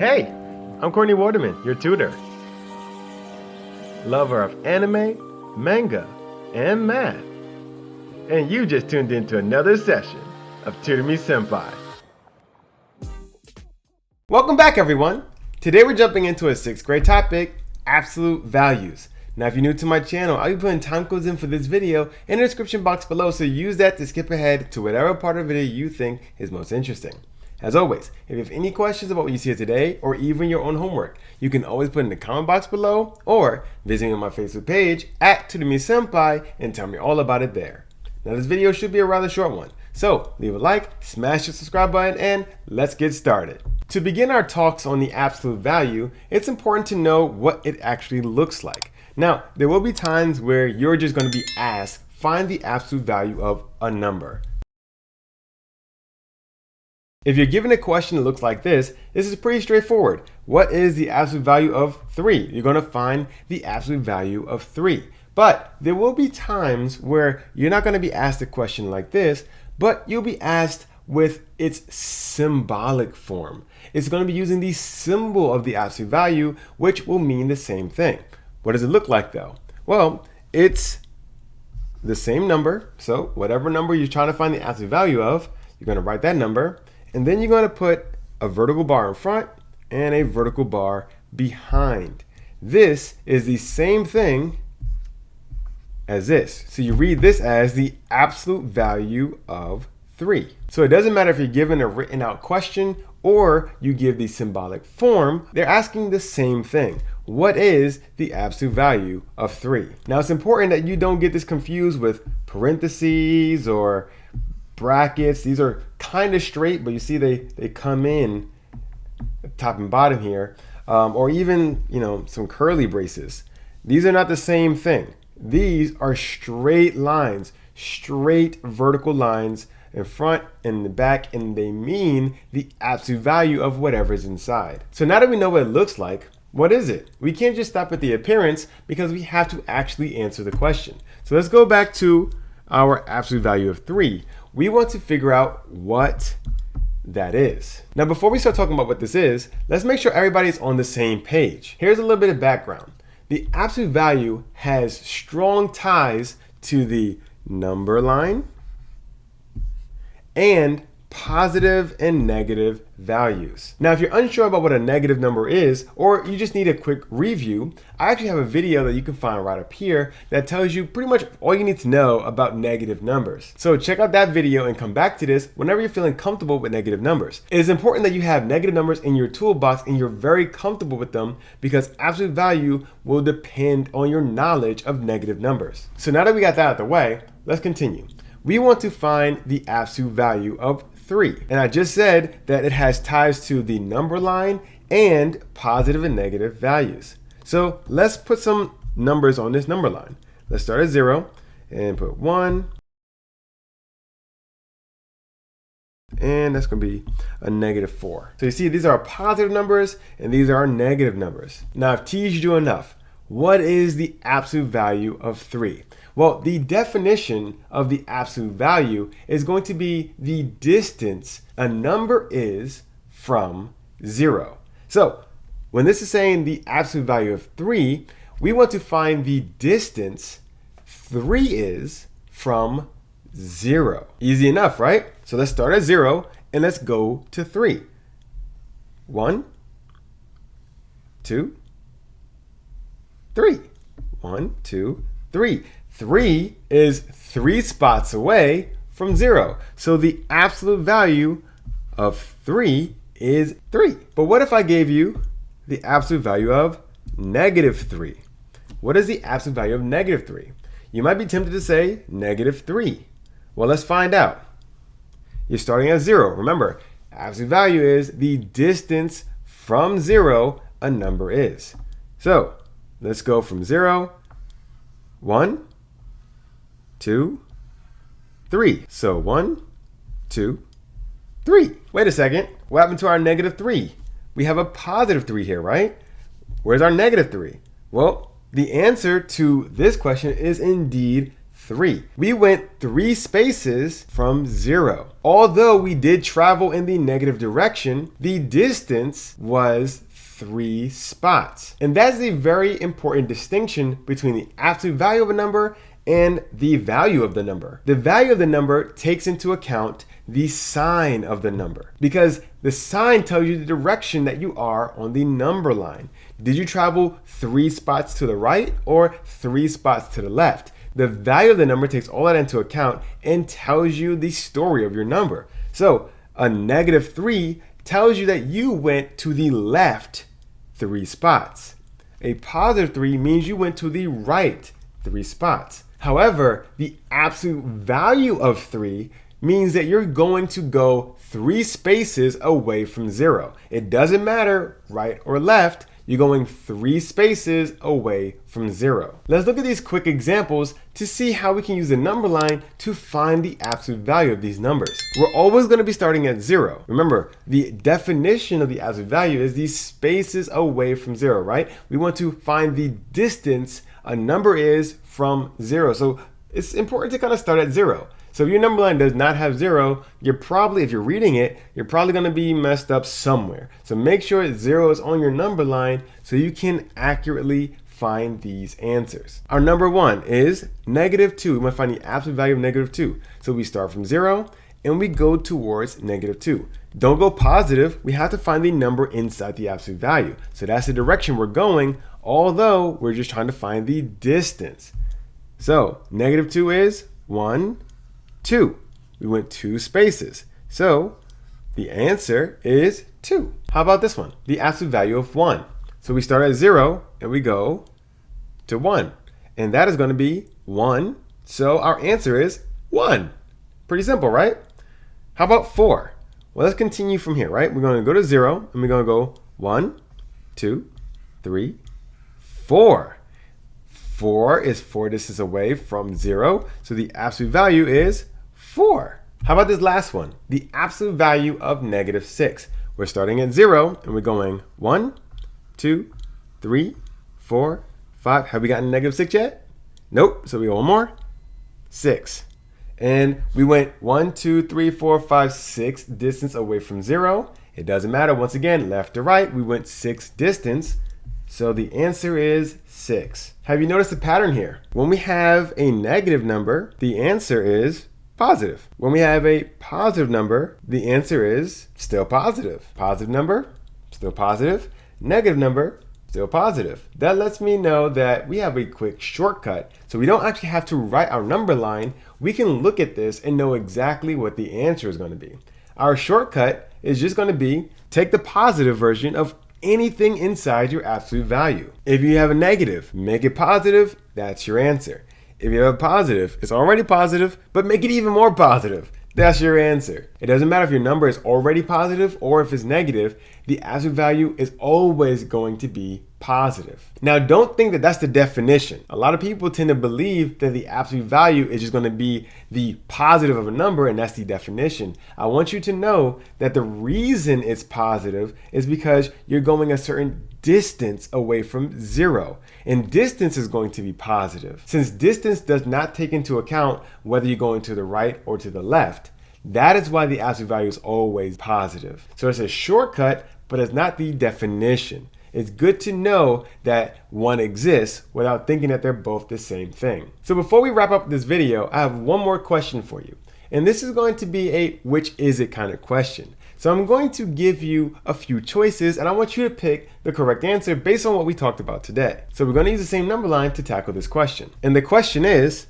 Hey, I'm Courtney Waterman, your tutor. Lover of anime, manga, and math. And you just tuned into another session of Tutor Me Sempai. Welcome back, everyone. Today we're jumping into a 6th grade topic, absolute values. Now, if you're new to my channel, I'll be putting time codes in for this video in the description box below, so use that to skip ahead to whatever part of the video you think is most interesting. As always, if you have any questions about what you see here today, or even your own homework, you can always put in the comment box below, or visit me on my Facebook page at Tutor Me Sempai and tell me all about it there. Now, this video should be a rather short one, so leave a like, smash the subscribe button, and let's get started. To begin our talks on the absolute value, it's important to know what it actually looks like. Now, there will be times where you're just going to be asked, find the absolute value of a number. If you're given a question that looks like this is pretty straightforward. What is the absolute value of 3? You're going to find the absolute value of 3. But there will be times where you're not going to be asked a question like this, but you'll be asked with its symbolic form. It's going to be using the symbol of the absolute value, which will mean the same thing. What does it look like though? Well, it's the same number. So whatever number you're trying to find the absolute value of, you're going to write that number, and then you're going to put a vertical bar in front and a vertical bar behind. This is the same thing as this. So you read this as the absolute value of 3. So it doesn't matter if you're given a written out question or you give the symbolic form, they're asking the same thing. What is the absolute value of 3? Now, it's important that you don't get this confused with parentheses or brackets. These are kind of straight, but you see they come in top and bottom here, or even some curly braces. These are not the same thing. These are straight lines, straight vertical lines in front and in the back, and they mean the absolute value of whatever's inside. So now that we know what it looks like, what is it? We can't just stop at the appearance because we have to actually answer the question. So let's go back to our absolute value of 3. We want to figure out what that is. Now, before we start talking about what this is, let's make sure everybody's on the same page. Here's a little bit of background. The absolute value has strong ties to the number line and positive and negative values. Now, if you're unsure about what a negative number is, or you just need a quick review, I actually have a video that you can find right up here that tells you pretty much all you need to know about negative numbers. So check out that video and come back to this whenever you're feeling comfortable with negative numbers. It is important that you have negative numbers in your toolbox and you're very comfortable with them, because absolute value will depend on your knowledge of negative numbers. So now that we got that out of the way, let's continue. We want to find the absolute value of 3. And I just said that it has ties to the number line and positive and negative values. So let's put some numbers on this number line. Let's start at 0 and put 1. And that's going to be a -4. So you see, these are positive numbers and these are negative numbers. Now, I've teased you enough. What is the absolute value of 3? Well, the definition of the absolute value is going to be the distance a number is from 0. So when this is saying the absolute value of 3, we want to find the distance 3 is from 0. Easy enough, right? So let's start at 0 and let's go to 3. 1, 2, 3. 1, 2, 3. 3 is 3 spots away from 0. So the absolute value of 3 is 3. But what if I gave you the absolute value of -3? What is the absolute value of -3? You might be tempted to say -3. Well, let's find out. You're starting at 0. Remember, absolute value is the distance from 0 a number is. So let's go from 0, 1, 2, 3. So 1, 2, 3. Wait a second. What happened to our -3? We have a +3 here, right? Where's our -3? Well, the answer to this question is indeed 3. We went 3 spaces from 0. Although we did travel in the negative direction, the distance was 3 spots. And that's a very important distinction between the absolute value of a number and the value of the number. The value of the number takes into account the sign of the number, because the sign tells you the direction that you are on the number line. Did you travel 3 spots to the right or 3 spots to the left? The value of the number takes all that into account and tells you the story of your number. So a -3 tells you that you went to the left 3 spots. A +3 means you went to the right 3 spots. However, the absolute value of 3 means that you're going to go 3 spaces away from 0. It doesn't matter right or left, you're going 3 spaces away from 0. Let's look at these quick examples to see how we can use the number line to find the absolute value of these numbers. We're always going to be starting at 0. Remember, the definition of the absolute value is these spaces away from 0, right? We want to find the distance a number is from 0. So it's important to kind of start at 0. So if your number line does not have 0, you're probably, if you're reading it, you're probably going to be messed up somewhere. So make sure 0 is on your number line so you can accurately find these answers. Our number 1 is -2. We want to find the absolute value of -2. So we start from 0 and we go towards -2. Don't go positive. We have to find the number inside the absolute value. So that's the direction we're going, although we're just trying to find the distance. So -2 is 1, 2. We went 2 spaces. So the answer is 2. How about this one? The absolute value of 1. So we start at 0 and we go to 1. And that is going to be 1. So our answer is 1. Pretty simple, right? How about 4? Well, let's continue from here, right? We're going to go to 0 and we're going to go 1, 2, 3, 4. 4 is 4 distance away from 0. So the absolute value is 4. How about this last one? The absolute value of -6. We're starting at 0 and we're going 1, 2, 3, 4, 5. Have we gotten -6 yet? Nope. So we go one more. 6. And we went 1, 2, 3, 4, 5, 6 distance away from 0. It doesn't matter. Once again, left to right, we went 6 distance. So the answer is 6. Have you noticed the pattern here? When we have a negative number, the answer is positive. When we have a positive number, the answer is still positive. Positive number, still positive. Negative number, still positive. That lets me know that we have a quick shortcut. So we don't actually have to write our number line. We can look at this and know exactly what the answer is going to be. Our shortcut is just going to be take the positive version of anything inside your absolute value. If you have a negative, make it positive, that's your answer. If you have a positive, it's already positive, but make it even more positive. That's your answer. It doesn't matter if your number is already positive or if it's negative, the absolute value is always going to be positive. Now, don't think that that's the definition. A lot of people tend to believe that the absolute value is just going to be the positive of a number and that's the definition. I want you to know that the reason it's positive is because you're going a certain distance away from 0, and distance is going to be positive. Since distance does not take into account whether you're going to the right or to the left, that is why the absolute value is always positive. So it's a shortcut, but it's not the definition. It's good to know that one exists without thinking that they're both the same thing. So before we wrap up this video, I have one more question for you. And this is going to be a which is it kind of question. So I'm going to give you a few choices and I want you to pick the correct answer based on what we talked about today. So we're going to use the same number line to tackle this question. And the question is,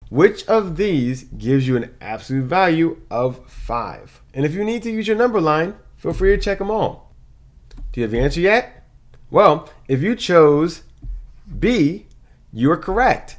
which of these gives you an absolute value of 5? And if you need to use your number line, feel free to check them all. Do you have the answer yet? Well, if you chose B, you are correct.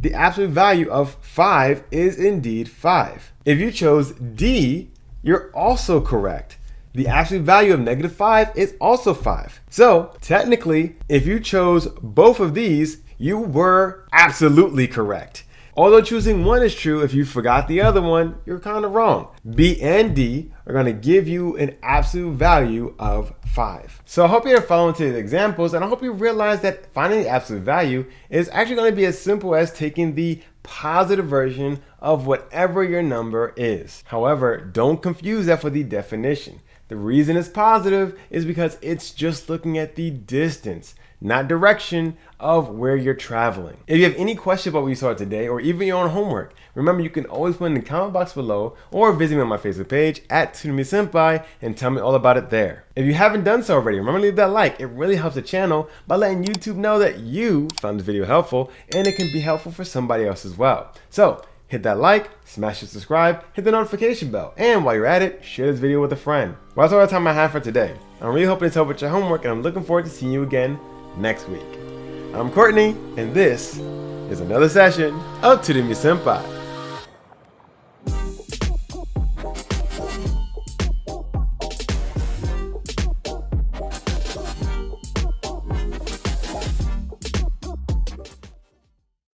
The absolute value of 5 is indeed 5. If you chose D, you're also correct. The absolute value of -5 is also 5. So technically, if you chose both of these, you were absolutely correct. Although choosing one is true, if you forgot the other one, you're kind of wrong. B and D are going to give you an absolute value of 5. So I hope you're following today's examples, and I hope you realize that finding the absolute value is actually going to be as simple as taking the positive version of whatever your number is. However, don't confuse that for the definition. The reason it's positive is because it's just looking at the distance, not direction of where you're traveling. If you have any questions about what you saw today, or even your own homework, remember you can always put in the comment box below or visit me on my Facebook page at Tutor Me Sempai and tell me all about it there. If you haven't done so already, remember to leave that like. It really helps the channel by letting YouTube know that you found this video helpful and it can be helpful for somebody else as well. So hit that like, smash the subscribe, hit the notification bell, and while you're at it, share this video with a friend. Well, that's all the time I have for today. I'm really hoping it's helped with your homework, and I'm looking forward to seeing you again next week. I'm Courtney, and this is another session of Tutor Me Sempai.